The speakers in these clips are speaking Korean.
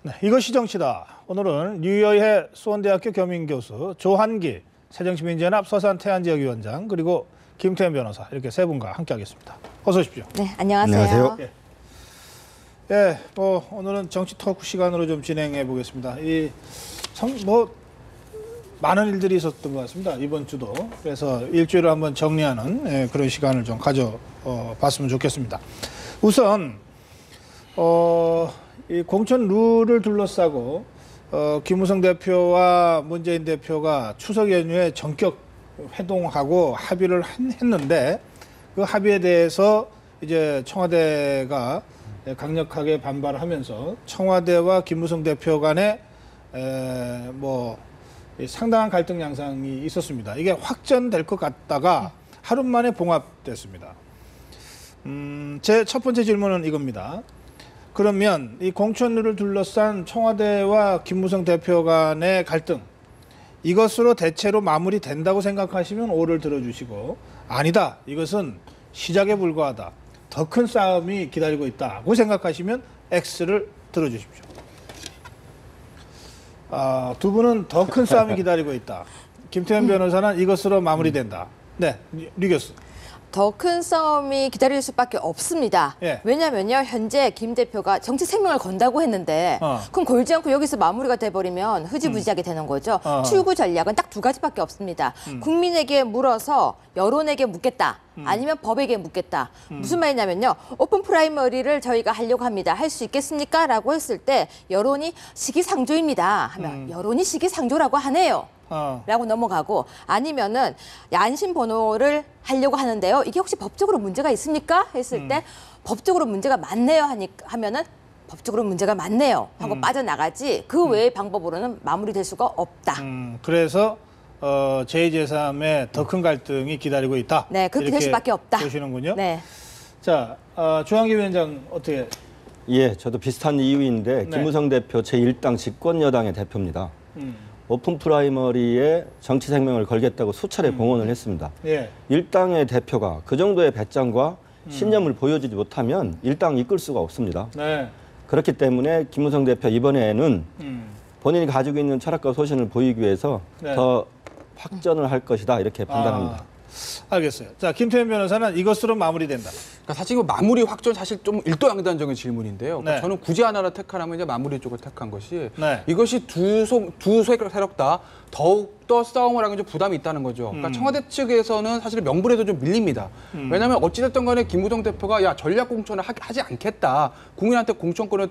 네, 이것이 정치다. 오늘은 유여해 수원대학교 겸임교수, 조한기 새정치민주연합 서산태안지역위원장, 그리고 김태현 변호사, 이렇게 세 분과 함께하겠습니다. 어서 오십시오. 네, 안녕하세요. 안녕하세요. 오늘은 정치 토크 시간으로 좀 진행해 보겠습니다. 많은 일들이 있었던 것 같습니다. 이번 주도. 그래서 일주일을 한번 정리하는 그런 시간을 좀 가져봤으면 좋겠습니다. 우선 이 공천 룰을 둘러싸고 김무성 대표와 문재인 대표가 추석 연휴에 전격 회동하고 합의를 했는데, 그 합의에 대해서 이제 청와대가 강력하게 반발을 하면서 청와대와 김무성 대표 간에 상당한 갈등 양상이 있었습니다. 이게 확전될 것 같다가 하루 만에 봉합됐습니다. 제 첫 번째 질문은 이겁니다. 그러면 이 공천룰을 둘러싼 청와대와 김무성 대표 간의 갈등, 이것으로 대체로 마무리된다고 생각하시면 O를 들어주시고, 아니다, 이것은 시작에 불과하다, 더 큰 싸움이 기다리고 있다고 생각하시면 X를 들어주십시오. 두 분은 더 큰 싸움이 기다리고 있다. 김태현 변호사는 이것으로 마무리된다. 네, 류 교수. 더 큰 싸움이 기다릴 수밖에 없습니다. 예. 왜냐면요, 현재 김 대표가 정치 생명을 건다고 했는데 그럼 걸지 않고 여기서 마무리가 돼버리면 흐지부지하게 되는 거죠. 출구 전략은 딱 두 가지밖에 없습니다. 국민에게 물어서 여론에게 묻겠다. 아니면 법에게 묻겠다. 무슨 말이냐면요, 오픈 프라이머리를 저희가 하려고 합니다. 할 수 있겠습니까? 라고 했을 때 여론이 시기상조입니다 하면 여론이 시기상조라고 하네요. 라고 넘어가고, 아니면은 안심 번호를 하려고 하는데요, 이게 혹시 법적으로 문제가 있습니까? 했을 때 법적으로 문제가 많네요 하면은 법적으로 문제가 많네요 하고 빠져나가지, 그 외의 방법으로는 마무리될 수가 없다. 그래서 제2제3의 더 큰 갈등이 기다리고 있다. 네, 그렇게 될 수밖에 없다. 보시는군요. 네. 자, 조한기 위원장 어떻게? 예, 저도 비슷한 이유인데, 네. 김무성 대표 제1당 집권여당의 대표입니다. 오픈 프라이머리에 정치 생명을 걸겠다고 수차례 공언을 했습니다. 예. 일당의 대표가 그 정도의 배짱과 신념을 보여주지 못하면 일당 이끌 수가 없습니다. 네. 그렇기 때문에 김무성 대표 이번에는 본인이 가지고 있는 철학과 소신을 보이기 위해서 네. 더 확전을 할 것이다, 이렇게 판단합니다. 알겠어요. 자, 김태현 변호사는 이것으로 마무리된다. 그러니까 사실 이거 마무리 확정 사실 좀 일도양단적인 질문인데요. 그러니까 네. 저는 굳이 하나를 택하라면 이제 마무리 쪽을 택한 것이, 네. 이것이 두 세력 다 더욱더 싸움을 하는 좀 부담이 있다는 거죠. 그러니까 청와대 측에서는 사실 명분에도 좀 밀립니다. 왜냐하면 어찌됐든 간에 김무성 대표가 전략 공천을 하지 않겠다, 국민한테 공천권을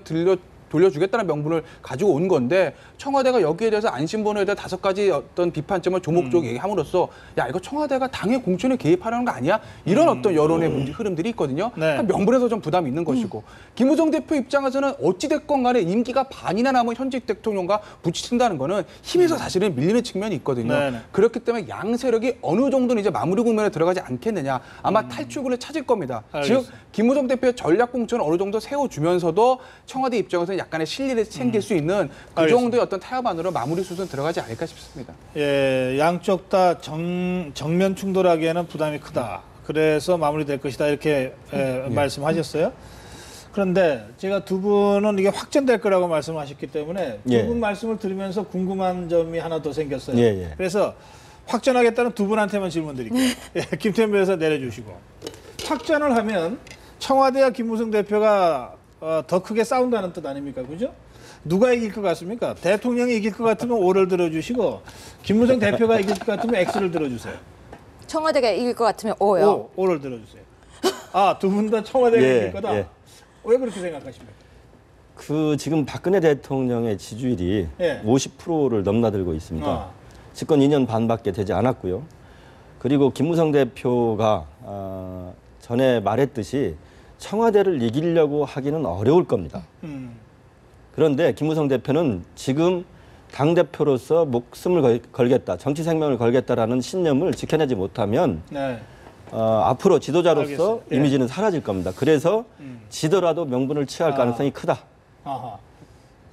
돌려주겠다는 명분을 가지고 온 건데, 청와대가 여기에 대해서 안심번호에 대해 5가지 어떤 비판점을 조목조목 얘기함으로써 이거 청와대가 당의 공천에 개입하려는 거 아니야? 이런 어떤 여론의 흐름들이 있거든요. 네. 그러니까 명분에서 좀 부담이 있는 것이고, 김무성 대표 입장에서는 어찌됐건 간에 임기가 반이나 남은 현직 대통령과 부딪힌다는 거는 힘에서 사실은 밀리는 측면이 있거든요. 네네. 그렇기 때문에 양 세력이 어느 정도는 이제 마무리 국면에 들어가지 않겠느냐, 아마 탈출구를 찾을 겁니다. 알겠어요. 즉 김무성 대표의 전략 공천을 어느 정도 세워주면서도 청와대 입장에서는 약간의 실리를 챙길 수 있는 그 알겠습니다. 정도의 어떤 타협안으로 마무리 수순 들어가지 않을까 싶습니다. 예, 양쪽 다 정면 충돌하기에는 부담이 크다. 그래서 마무리될 것이다, 이렇게 말씀하셨어요. 그런데 제가 두 분은 이게 확전될 거라고 말씀하셨기 때문에 두 분 말씀을 들으면서 궁금한 점이 하나 더 생겼어요. 예. 그래서 확전하겠다는 두 분한테만 질문 드릴게요. 예, 김태현 변호사 내려주시고. 확전을 하면 청와대와 김무성 대표가 더 크게 싸운다는 뜻 아닙니까? 그죠? 누가 이길 것 같습니까? 대통령이 이길 것 같으면 O를 들어주시고, 김무성 대표가 이길 것 같으면 X를 들어주세요. 청와대가 이길 것 같으면 O요. O를 들어주세요. 두 분 다 청와대가 예, 이길 거다. 예. 왜 그렇게 생각하십니까? 지금 박근혜 대통령의 지지율이 50%를 넘나들고 있습니다. 집권 2년 반밖에 되지 않았고요. 그리고 김무성 대표가 전에 말했듯이 청와대를 이기려고 하기는 어려울 겁니다. 그런데 김무성 대표는 지금 당대표로서 목숨을 걸겠다, 정치 생명을 걸겠다라는 신념을 지켜내지 못하면 앞으로 지도자로서 알겠어요. 예. 이미지는 사라질 겁니다. 그래서 지더라도 명분을 취할 가능성이 크다.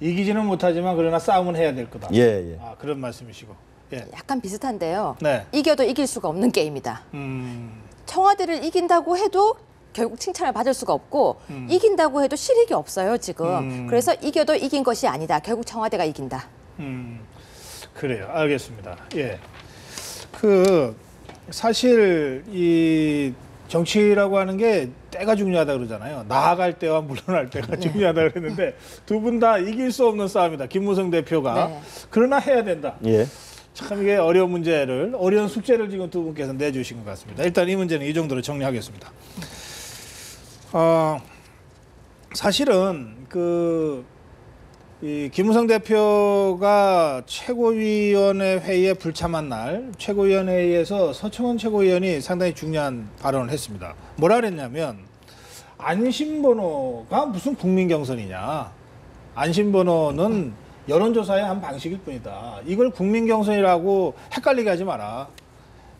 이기지는 못하지만 그러나 싸움은 해야 될 거다. 예. 그런 말씀이시고. 예. 약간 비슷한데요. 네. 이겨도 이길 수가 없는 게임이다. 청와대를 이긴다고 해도 결국 칭찬을 받을 수가 없고 이긴다고 해도 실익이 없어요 지금. 그래서 이겨도 이긴 것이 아니다. 결국 청와대가 이긴다. 그래요. 알겠습니다. 예. 그 사실 이 정치라고 하는 게 때가 중요하다 그러잖아요. 나아갈 때와 물러날 때가 중요하다 그랬는데 두 분 다 이길 수 없는 싸움이다. 김무성 대표가. 네. 그러나 해야 된다. 예. 참 이게 어려운 숙제를 지금 두 분께서 내주신 것 같습니다. 일단 이 문제는 이 정도로 정리하겠습니다. 사실은 이 김무성 대표가 최고위원회 회의에 불참한 날 최고위원회에서 서청원 최고위원이 상당히 중요한 발언을 했습니다. 뭐라 그랬냐면 안심번호가 무슨 국민경선이냐. 안심번호는 여론조사의 한 방식일 뿐이다. 이걸 국민경선이라고 헷갈리게 하지 마라.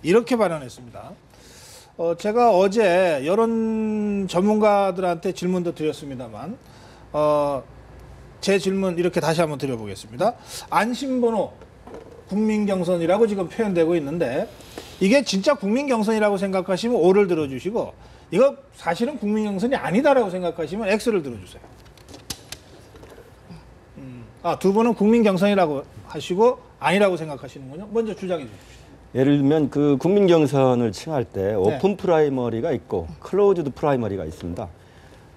이렇게 발언했습니다. 제가 어제 여론 전문가들한테 질문도 드렸습니다만 제 질문 이렇게 다시 한번 드려보겠습니다. 안심번호 국민경선이라고 지금 표현되고 있는데 이게 진짜 국민경선이라고 생각하시면 O를 들어주시고 이거 사실은 국민경선이 아니다라고 생각하시면 X를 들어주세요. 두 분은 국민경선이라고 하시고 아니라고 생각하시는군요. 먼저 주장해 주십시오. 예를 들면 그 국민 경선을 칭할 때 오픈 프라이머리가 있고 클로즈드 프라이머리가 있습니다.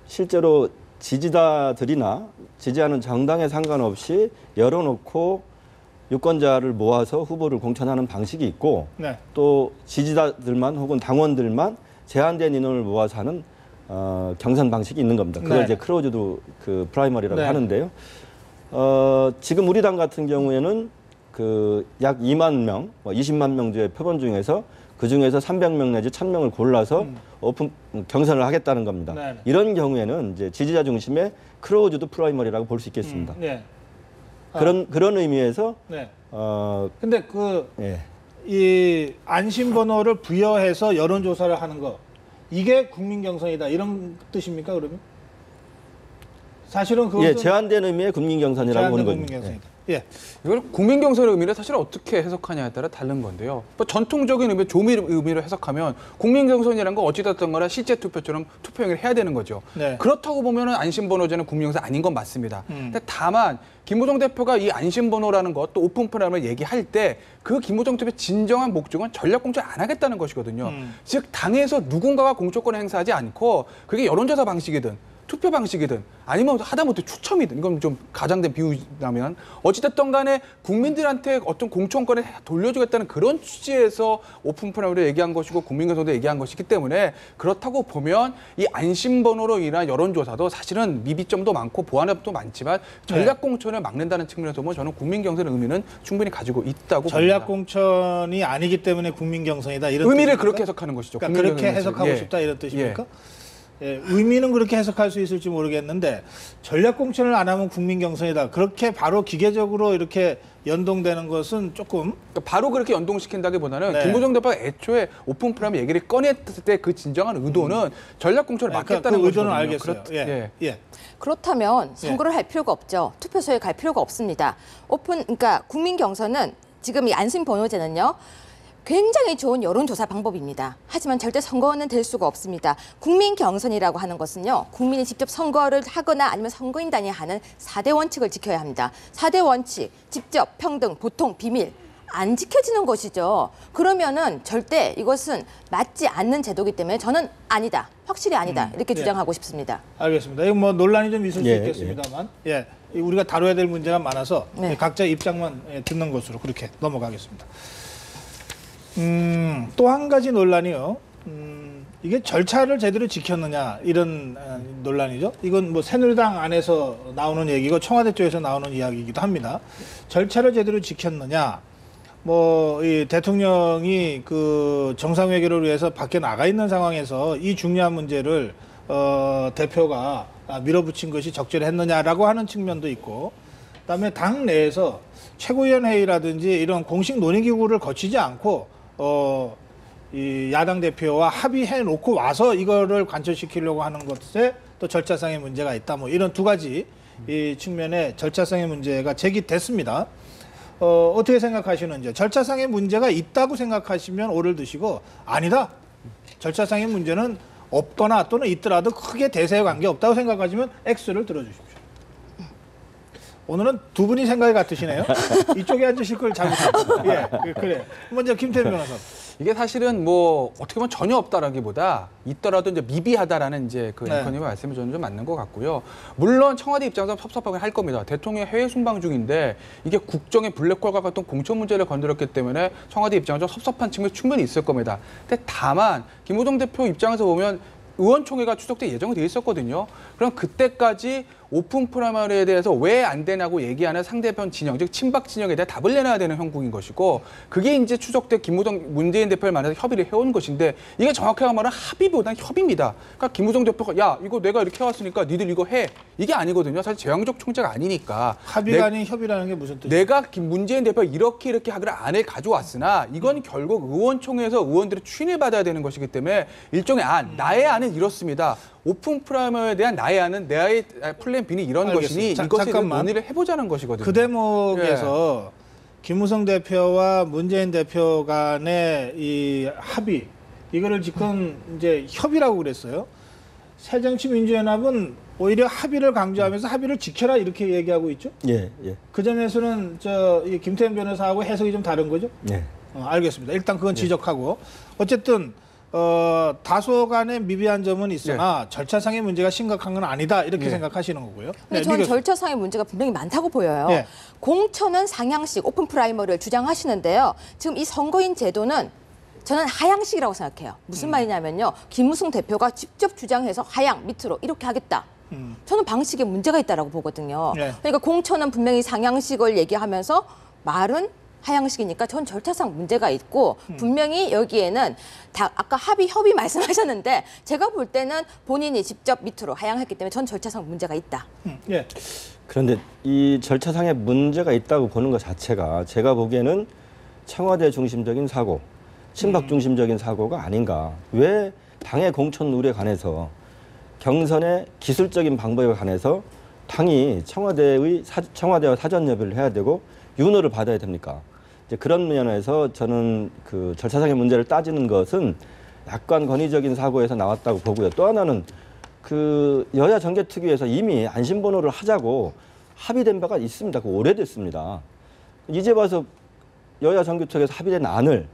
실제로 지지자들이나 지지하는 정당에 상관없이 열어놓고 유권자를 모아서 후보를 공천하는 방식이 있고 또 지지자들만 혹은 당원들만 제한된 인원을 모아서 하는 경선 방식이 있는 겁니다. 그걸 이제 클로즈드 그 프라이머리라고 하는데요. 지금 우리 당 같은 경우에는 그 약 2만 명, 20만 명의 표본 중에서 그 중에서 300명 내지 1000명을 골라서 오픈 경선을 하겠다는 겁니다. 이런 경우에는 이제 지지자 중심의 클로즈드 프라이머리라고 볼 수 있겠습니다. 그런 의미에서 근데 이 안심번호를 부여해서 여론조사를 하는 거 이게 국민경선이다 이런 뜻입니까 그러면? 사실은 그것은 제한된 의미의 국민경선이라고 보는 겁니다. 예. 이걸 국민경선의 의미를 사실 어떻게 해석하냐에 따라 다른 건데요. 뭐 전통적인 의미, 조미 의미로 해석하면 국민경선이라는 건 어찌됐든 간에 실제 투표처럼 투표행위를 해야 되는 거죠. 그렇다고 보면 안심번호제는 국민경선 아닌 건 맞습니다. 근데 다만 김무성 대표가 이 안심번호라는 것 또 오픈 프라임을 얘기할 때 그 김무성 대표의 진정한 목적은 전략공천 안 하겠다는 것이거든요. 즉 당에서 누군가가 공천권을 행사하지 않고 그게 여론조사 방식이든 투표 방식이든 아니면 하다못해 추첨이든 이건 좀 가장된 비유라면 어찌됐든 간에 국민들한테 어떤 공천권을 돌려주겠다는 그런 취지에서 오픈 프라임으로 얘기한 것이고 국민경선도 얘기한 것이기 때문에 그렇다고 보면 이 안심번호로 인한 여론조사도 사실은 미비점도 많고 보완점도 많지만 전략공천을 막는다는 측면에서 보면 저는 국민경선의 의미는 충분히 가지고 있다고 봅니다. 전략공천이 아니기 때문에 국민경선이다 이런 의미를 뜻입니까? 그렇게 해석하는 것이죠. 그러니까 그렇게 해석하고 싶다 이런 뜻입니까? 의미는 그렇게 해석할 수 있을지 모르겠는데 전략공천을 안 하면 국민경선이다. 그렇게 바로 기계적으로 이렇게 연동되는 것은 조금 그러니까 바로 그렇게 연동시킨다기보다는 김무성 대표가 애초에 오픈 프라임 얘기를 꺼냈을 때 그 진정한 의도는 전략공천을 막겠다는 그 의도는 거거든요. 알겠어요. 그렇다면 선거를 할 필요가 없죠. 투표소에 갈 필요가 없습니다. 그러니까 국민경선은 지금 이 안심번호제는요. 굉장히 좋은 여론조사 방법입니다. 하지만 절대 선거는 될 수가 없습니다. 국민경선이라고 하는 것은요. 국민이 직접 선거를 하거나 아니면 선거인단이 하는 4대 원칙을 지켜야 합니다. 4대 원칙, 직접, 평등, 보통, 비밀. 안 지켜지는 것이죠. 그러면은 절대 이것은 맞지 않는 제도이기 때문에 저는 아니다. 확실히 아니다. 이렇게 주장하고 싶습니다. 알겠습니다. 이거 뭐 논란이 좀 있을 수 있겠습니다만 우리가 다뤄야 될 문제가 많아서 각자 입장만 듣는 것으로 그렇게 넘어가겠습니다. 또 한 가지 논란이요. 이게 절차를 제대로 지켰느냐 이런 논란이죠. 이건 뭐 새누리당 안에서 나오는 얘기고 청와대 쪽에서 나오는 이야기이기도 합니다. 절차를 제대로 지켰느냐. 뭐 이 대통령이 그 정상회견을 위해서 밖에 나가 있는 상황에서 이 중요한 문제를 대표가 밀어붙인 것이 적절했느냐라고 하는 측면도 있고, 그다음에 당 내에서 최고위원회의라든지 이런 공식 논의기구를 거치지 않고 이 야당 대표와 합의해 놓고 와서 이거를 관철시키려고 하는 것에 또 절차상의 문제가 있다. 뭐 이런 두 가지 이 측면에 절차상의 문제가 제기됐습니다. 어떻게 생각하시는지. 절차상의 문제가 있다고 생각하시면 오를 드시고 아니다. 절차상의 문제는 없거나 또는 있더라도 크게 대세에 관계없다고 생각하시면 X를 들어주십시오. 오늘은 두 분이 생각이 같으시네요. 이쪽에 앉으실 걸 잘못했어요. 예, 그래. 먼저 김태현 변호사. 이게 사실은 뭐 어떻게 보면 전혀 없다라기보다 있더라도 이제 미비하다라는 이제 그 앵커님의 말씀이 저는 좀 맞는 것 같고요. 물론 청와대 입장에서 섭섭하게 할 겁니다. 대통령이 해외 순방 중인데 이게 국정의 블랙홀과 같은 공천 문제를 건드렸기 때문에 청와대 입장에서 섭섭한 측면이 충분히 있을 겁니다. 근데 다만 김무성 대표 입장에서 보면 의원총회가 추석때 예정이 돼 있었거든요. 그럼 그때까지 오픈 프라이머리에 대해서 왜 안 되냐고 얘기하는 상대편 진영, 즉 친박 진영에 대해 답을 내놔야 되는 형국인 것이고, 그게 이제 추석 때 김무성 문재인 대표를 만나서 협의를 해온 것인데, 이게 정확하게 말하면 합의보다는 협의입니다. 그러니까 김무성 대표가 야 이거 내가 이렇게 해왔으니까 니들 이거 해, 이게 아니거든요. 사실 제왕적 총재가 아니니까. 합의가 아닌 협의라는 게 무슨 뜻이에요? 내가 문재인 대표가 이렇게 하기로 안을 가져왔으나 이건 결국 의원총회에서 의원들의 추인을 받아야 되는 것이기 때문에 일종의 안, 나의 안은 이렇습니다. 오픈 프라이머에 대한 나의 안은 나의 플랜 B는 이런 알겠습니다. 것이니 이것에 대한 잠깐만. 논의를 해보자는 것이거든요. 그 대목에서 김무성 대표와 문재인 대표 간의 이 합의, 이거를 지금 이제 협의라고 그랬어요. 새정치민주연합은 오히려 합의를 강조하면서 합의를 지켜라 이렇게 얘기하고 있죠. 예, 예. 그 점에서는 이 김태현 변호사하고 해석이 좀 다른 거죠. 예. 알겠습니다. 일단 그건 지적하고 어쨌든 다소 간의 미비한 점은 있으나 절차상의 문제가 심각한 건 아니다 이렇게 생각하시는 거고요. 근데 저는 절차상의 문제가 분명히 많다고 보여요. 네. 공천은 상향식 오픈 프라이머리를 주장하시는데요. 지금 이 선거인 제도는 저는 하향식이라고 생각해요. 무슨 말이냐면요. 김무성 대표가 직접 주장해서 하향 밑으로 이렇게 하겠다. 저는 방식에 문제가 있다라고 보거든요. 네. 그러니까 공천은 분명히 상향식을 얘기하면서 말은 하향식이니까 전 절차상 문제가 있고 분명히 여기에는 아까 협의 말씀하셨는데 제가 볼 때는 본인이 직접 밑으로 하향했기 때문에 전 절차상 문제가 있다. 예. 그런데 이 절차상의 문제가 있다고 보는 것 자체가 제가 보기에는 청와대 중심적인 사고, 친박 중심적인 사고가 아닌가. 왜 당의 공천 룰에 관해서 경선의 기술적인 방법에 관해서 당이 청와대와 사전 협의를 해야 되고 윤호를 받아야 됩니까? 이제 그런 면에서 저는 그 절차상의 문제를 따지는 것은 약간 권위적인 사고에서 나왔다고 보고요. 또 하나는 그 여야 정개특위에서 이미 안심번호를 하자고 합의된 바가 있습니다. 그 오래됐습니다. 이제 와서 여야 정개특위에서 합의된 안을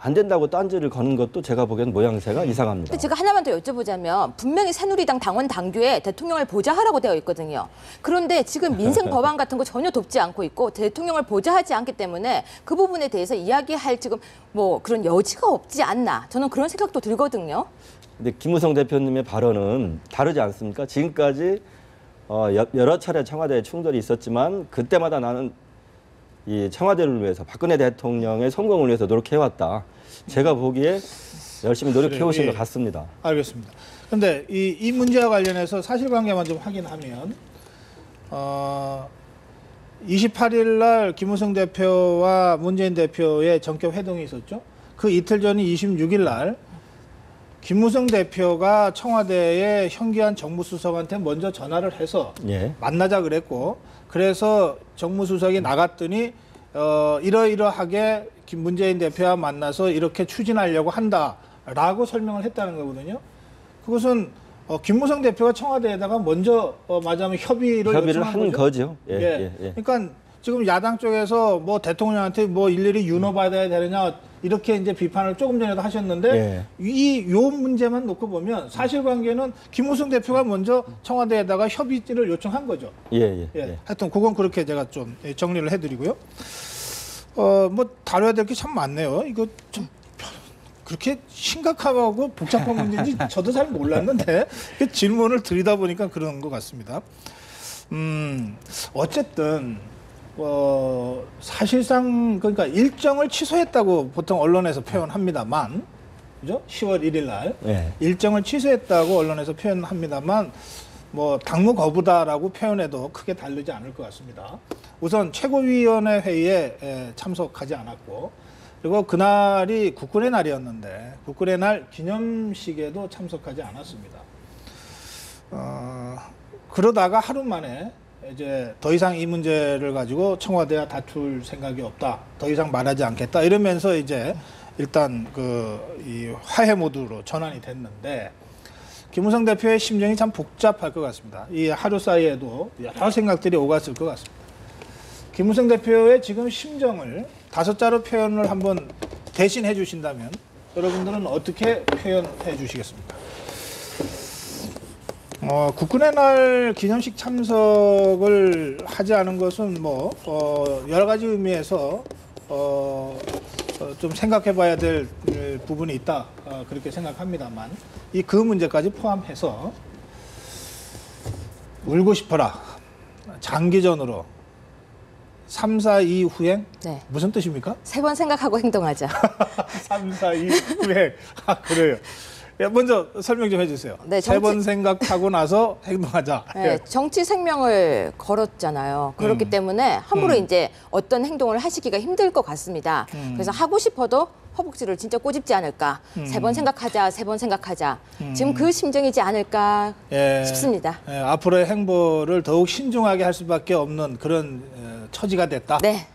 안 된다고 딴지를 거는 것도 제가 보기엔 모양새가 이상합니다. 근데 제가 하나만 더 여쭤보자면 분명히 새누리당 당원 당규에 대통령을 보좌하라고 되어 있거든요. 그런데 지금 민생 법안 같은 거 전혀 돕지 않고 있고 대통령을 보좌하지 않기 때문에 그 부분에 대해서 이야기할 지금 뭐 그런 여지가 없지 않나. 저는 그런 생각도 들거든요. 근데 김무성 대표님의 발언은 다르지 않습니까? 지금까지 여러 차례 청와대에 충돌이 있었지만 그때마다 나는 이 청와대를 위해서 박근혜 대통령의 성공을 위해서 노력해왔다. 제가 보기에 열심히 노력해오신 것 같습니다. 알겠습니다. 그런데 이 문제와 관련해서 사실관계만 좀 확인하면 28일 날 김무성 대표와 문재인 대표의 전격 회동이 있었죠. 그 이틀 전인 26일 날 김무성 대표가 청와대의 현기한 정무수석한테 먼저 전화를 해서 만나자 그랬고, 그래서 정무수석이 나갔더니 이러이러하게 문재인 대표와 만나서 이렇게 추진하려고 한다라고 설명을 했다는 거거든요. 그것은 김무성 대표가 청와대에다가 먼저 말하자면 협의를 한 거죠. 그러니까 지금 야당 쪽에서 뭐 대통령한테 뭐 일일이 윤호 받아야 되느냐 이렇게 이제 비판을 조금 전에도 하셨는데 요 문제만 놓고 보면 사실관계는 김무성 대표가 먼저 청와대에다가 협의를 요청한 거죠. 하여튼 그건 그렇게 제가 좀 정리를 해드리고요. 뭐 다뤄야 될 게 참 많네요. 이거 좀 그렇게 심각하고 복잡한 문제인지 저도 잘 몰랐는데 질문을 드리다 보니까 그런 것 같습니다. 어쨌든 사실상 그러니까 일정을 취소했다고 보통 언론에서 표현합니다만, 그죠? 10월 1일 날 일정을 취소했다고 언론에서 표현합니다만, 뭐 당무 거부다라고 표현해도 크게 다르지 않을 것 같습니다. 우선 최고위원회 회의에 참석하지 않았고, 그리고 그날이 국군의 날이었는데 국군의 날 기념식에도 참석하지 않았습니다. 그러다가 하루 만에 이제 더 이상 이 문제를 가지고 청와대와 다툴 생각이 없다, 더 이상 말하지 않겠다 이러면서 이제 일단 이 화해 모드로 전환이 됐는데, 김무성 대표의 심정이 참 복잡할 것 같습니다. 이 하루 사이에도 여러 생각들이 오갔을 것 같습니다. 김무성 대표의 지금 심정을 5자로 표현을 한번 대신해 주신다면 여러분들은 어떻게 표현해 주시겠습니까? 국군의 날 기념식 참석을 하지 않은 것은 여러 가지 의미에서 좀 생각해 봐야 될 부분이 있다. 그렇게 생각합니다만 그 문제까지 포함해서 울고 싶어라. 장기전으로 3, 4, 2 후행? 네. 무슨 뜻입니까? 3번 생각하고 행동하자. 3, 4, 2 후행. 그래요. 먼저 설명 좀 해주세요. 네, 3번 생각하고 나서 행동하자. 네, 정치 생명을 걸었잖아요. 그렇기 때문에 함부로 이제 어떤 행동을 하시기가 힘들 것 같습니다. 그래서 하고 싶어도 허벅지를 진짜 꼬집지 않을까. 3번 생각하자, 3번 생각하자. 지금 그 심정이지 않을까 싶습니다. 앞으로의 행보를 더욱 신중하게 할 수밖에 없는 그런 처지가 됐다. 네.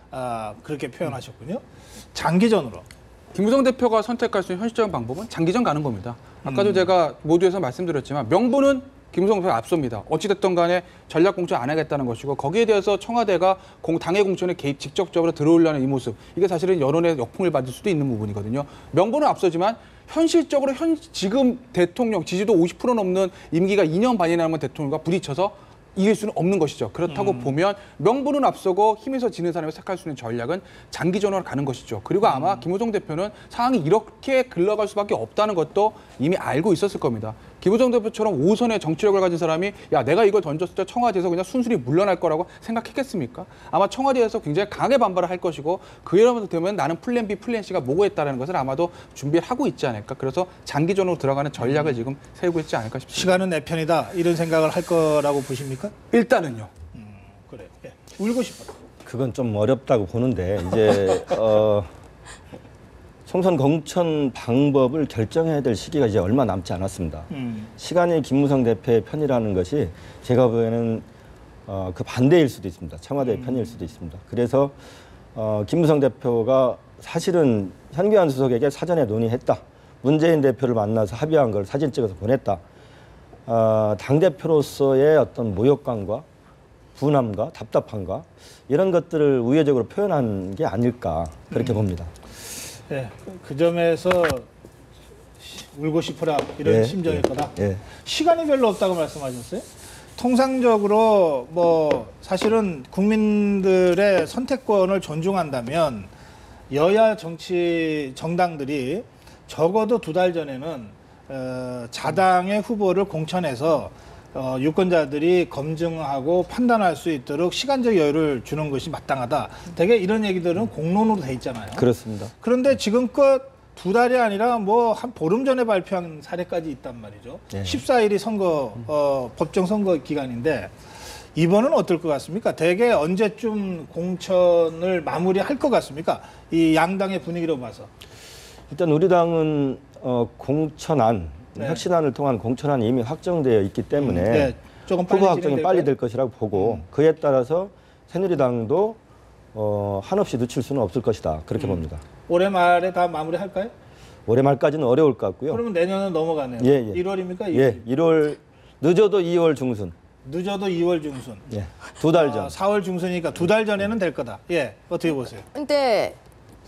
그렇게 표현하셨군요. 장기전으로. 김무성 대표가 선택할 수 있는 현실적인 방법은 장기전 가는 겁니다. 아까도 제가 모두에서 말씀드렸지만 명분은 김무성 대표가 앞섭니다. 어찌됐든 간에 전략 공천 안 하겠다는 것이고 거기에 대해서 청와대가 당의 공천에 개입 직접적으로 들어오려는 이 모습 이게 사실은 여론의 역풍을 받을 수도 있는 부분이거든요. 명분은 앞서지만 현실적으로 지금 대통령 지지도 50% 넘는 임기가 2년 반이 남은 대통령과 부딪혀서 이길 수는 없는 것이죠. 그렇다고 보면 명분은 앞서고 힘에서 지는 사람이 택할 수 있는 전략은 장기전으로 가는 것이죠. 그리고 아마 김무성 대표는 상황이 이렇게 흘러갈 수밖에 없다는 것도 이미 알고 있었을 겁니다. 김무성 대표처럼 5선의 정치력을 가진 사람이 야 내가 이걸 던졌을 때 청와대에서 그냥 순순히 물러날 거라고 생각했겠습니까? 아마 청와대에서 굉장히 강하게 반발을 할 것이고 그러면서 되면 나는 플랜 B, 플랜 C가 뭐고 있다는 것을 아마도 준비를 하고 있지 않을까. 그래서 장기전으로 들어가는 전략을 지금 세우고 있지 않을까 싶습니다. 시간은 내 편이다. 이런 생각을 할 거라고 보십니까? 일단은요. 그래. 울고 싶어라. 그건 좀 어렵다고 보는데 이제 총선 공천 방법을 결정해야 될 시기가 이제 얼마 남지 않았습니다. 시간이 김무성 대표의 편이라는 것이 제가 보기에는 그 반대일 수도 있습니다. 청와대의 편일 수도 있습니다. 그래서 김무성 대표가 사실은 현기환 수석에게 사전에 논의했다. 문재인 대표를 만나서 합의한 걸 사진 찍어서 보냈다. 당대표로서의 어떤 모욕감과 분함과 답답함과 이런 것들을 우회적으로 표현한 게 아닐까 그렇게 봅니다. 네, 그 점에서 울고 싶어라 이런 심정일 거다. 시간이 별로 없다고 말씀하셨어요. 통상적으로 사실은 국민들의 선택권을 존중한다면 여야 정당들이 적어도 2달 전에는 자당의 후보를 공천해서 유권자들이 검증하고 판단할 수 있도록 시간적 여유를 주는 것이 마땅하다. 대개 이런 얘기들은 공론으로 돼 있잖아요. 그렇습니다. 그런데 지금껏 2달이 아니라 한 보름 전에 발표한 사례까지 있단 말이죠. 14일이 법정 선거 기간인데 이번은 어떨 것 같습니까? 대개 언제쯤 공천을 마무리할 것 같습니까? 이 양당의 분위기로 봐서. 일단 우리 당은 공천안, 혁신안을 통한 공천안이 이미 확정되어 있기 때문에 조금 빨리 후보 확정이 빨리 될 것이라고 보고 그에 따라서 새누리당도 한없이 늦출 수는 없을 것이다. 그렇게 봅니다. 올해 말에 다 마무리할까요? 올해 말까지는 어려울 것 같고요. 그러면 내년은 넘어가네요. 1월입니까? 2월? 1월 늦어도 2월 중순. 늦어도 2월 중순. 2달 전. 4월 중순이니까 2달 전에는 될 거다. 어떻게 보세요? 근데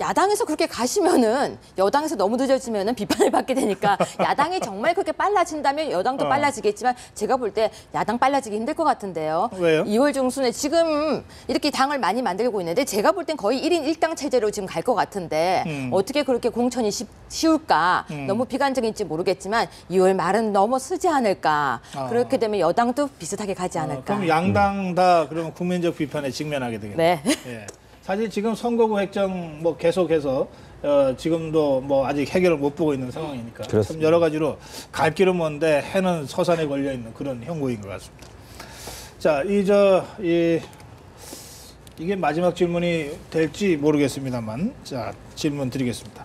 야당에서 그렇게 가시면은 여당에서 너무 늦어지면은 비판을 받게 되니까 야당이 정말 그렇게 빨라진다면 여당도 빨라지겠지만 제가 볼 때 야당 빨라지기 힘들 것 같은데요. 왜요? 2월 중순에 지금 이렇게 당을 많이 만들고 있는데 제가 볼 땐 거의 1인 1당 체제로 지금 갈 것 같은데 어떻게 그렇게 공천이 쉬울까? 너무 비관적인지 모르겠지만 2월 말은 넘어서지 않을까? 그렇게 되면 여당도 비슷하게 가지 않을까? 그럼 양당 다 그러면 국민적 비판에 직면하게 되겠네요. 네. 사실 지금 선거구 획정 계속해서 지금도 아직 해결을 못 보고 있는 상황이니까 참 여러 가지로 갈 길은 먼데 해는 서산에 걸려 있는 그런 형국인 것 같습니다. 자, 이게 마지막 질문이 될지 모르겠습니다만, 자 질문 드리겠습니다.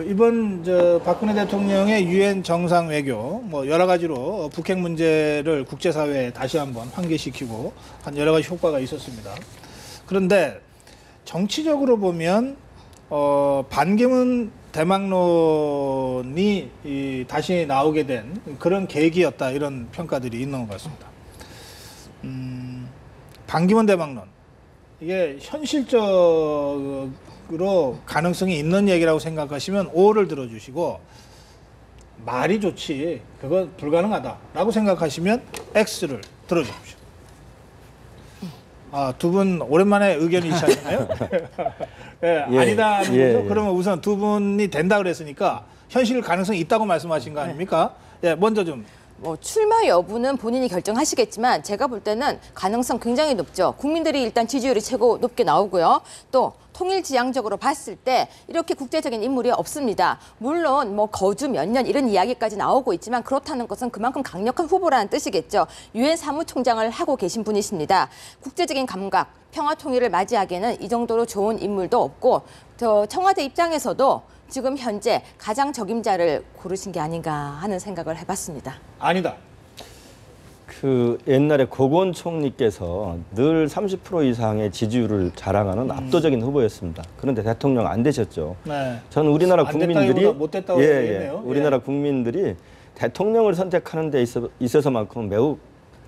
이번 박근혜 대통령의 유엔 정상 외교 여러 가지로 북핵 문제를 국제사회에 다시 한번 환기시키고 한 여러 가지 효과가 있었습니다. 그런데 정치적으로 보면 반기문 대망론이 다시 나오게 된 그런 계기였다 이런 평가들이 있는 것 같습니다. 반기문 대망론 이게 현실적으로 가능성이 있는 얘기라고 생각하시면 O를 들어주시고 말이 좋지 그건 불가능하다라고 생각하시면 X를 들어주십시오. 두 분 오랜만에 의견이 이차시나요? 예, 예, 아니다는 거죠. 예. 그러면 우선 두 분이 된다 그랬으니까 현실 가능성이 있다고 말씀하신 거 아닙니까? 예, 먼저 좀. 출마 여부는 본인이 결정하시겠지만 제가 볼 때는 가능성 굉장히 높죠. 국민들이 일단 지지율이 최고 높게 나오고요. 또 통일지향적으로 봤을 때 이렇게 국제적인 인물이 없습니다. 물론 거주 몇 년 이런 이야기까지 나오고 있지만 그렇다는 것은 그만큼 강력한 후보라는 뜻이겠죠. 유엔 사무총장을 하고 계신 분이십니다. 국제적인 감각, 평화 통일을 맞이하기에는 이 정도로 좋은 인물도 없고 청와대 입장에서도 지금 현재 가장 적임자를 고르신 게 아닌가 하는 생각을 해봤습니다. 아니다. 그 옛날에 고건 총리께서 늘 30% 이상의 지지율을 자랑하는 압도적인 후보였습니다. 그런데 대통령 안 되셨죠. 네. 저는 우리나라 안 국민들이 됐다기보다 못 됐다고 얘기했네요. 우리나라 국민들이 대통령을 선택하는 데 있어서만큼 매우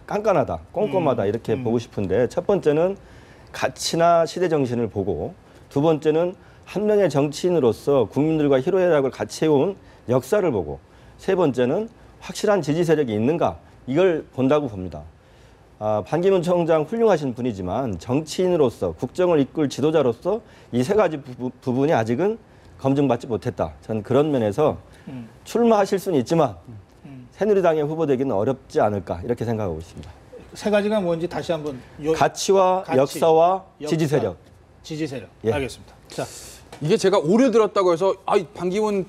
깐깐하다, 꼼꼼하다 이렇게 보고 싶은데 첫 번째는 가치나 시대 정신을 보고 두 번째는 한 명의 정치인으로서 국민들과 희로애락을 같이 해온 역사를 보고 세 번째는 확실한 지지 세력이 있는가 이걸 본다고 봅니다. 반기문 총장 훌륭하신 분이지만 정치인으로서 국정을 이끌 지도자로서 이 세 가지 부분이 아직은 검증받지 못했다. 저는 그런 면에서 출마하실 수는 있지만 새누리당의 후보 되기는 어렵지 않을까 이렇게 생각하고 있습니다. 세 가지가 뭔지 다시 한번. 가치와 역사와 지지 세력. 지지 세력. 예. 알겠습니다. 자. 이게 제가 오를 들었다고 해서 반기문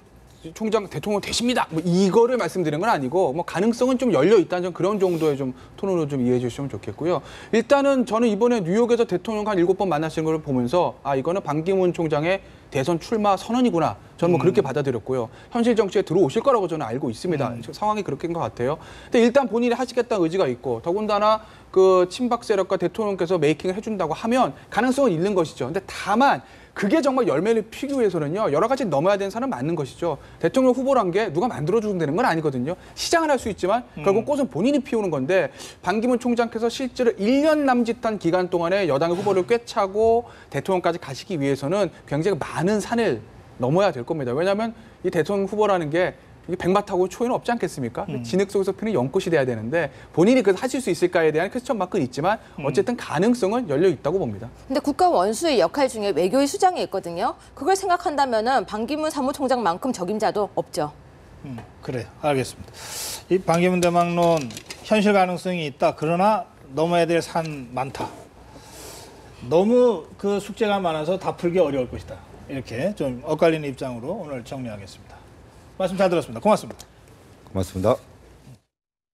총장 대통령 되십니다. 이거를 말씀드리는 건 아니고 가능성은 좀 열려 있다는 좀 그런 정도의 좀 톤으로 좀 이해해 주시면 좋겠고요. 일단은 저는 이번에 뉴욕에서 대통령 한 7번 만나시는 걸 보면서 이거는 반기문 총장의 대선 출마 선언이구나. 저는 그렇게 받아들였고요. 현실 정치에 들어오실 거라고 저는 알고 있습니다. 상황이 그렇게인 것 같아요. 근데 일단 본인이 하시겠다는 의지가 있고 더군다나 그 친박 세력과 대통령께서 메이킹을 해준다고 하면 가능성은 있는 것이죠. 근데 다만 그게 정말 열매를 피기 위해서는요. 여러 가지 넘어야 되는 사람은 맞는 것이죠. 대통령 후보란 게 누가 만들어주면 되는 건 아니거든요. 시장을 할 수 있지만 결국 꽃은 본인이 피우는 건데 반기문 총장께서 실제로 1년 남짓한 기간 동안에 여당의 후보를 꿰차고 대통령까지 가시기 위해서는 굉장히 많은 산을 넘어야 될 겁니다. 왜냐하면 이 대통령 후보라는 게 이게 백마타고 초에는 없지 않겠습니까? 진흙 속에서 피는 연꽃이 돼야 되는데 본인이 그걸 하실 수 있을까에 대한 퀘스천 마크는 있지만 어쨌든 가능성은 열려 있다고 봅니다. 근데 국가 원수의 역할 중에 외교의 수장이 있거든요. 그걸 생각한다면은 반기문 사무총장만큼 적임자도 없죠. 그래요. 알겠습니다. 이 반기문 대망론 현실 가능성이 있다. 그러나 넘어야 될 산 많다. 너무 그 숙제가 많아서 다 풀기 어려울 것이다. 이렇게 좀 엇갈리는 입장으로 오늘 정리하겠습니다. 말씀 잘 들었습니다. 고맙습니다. 고맙습니다.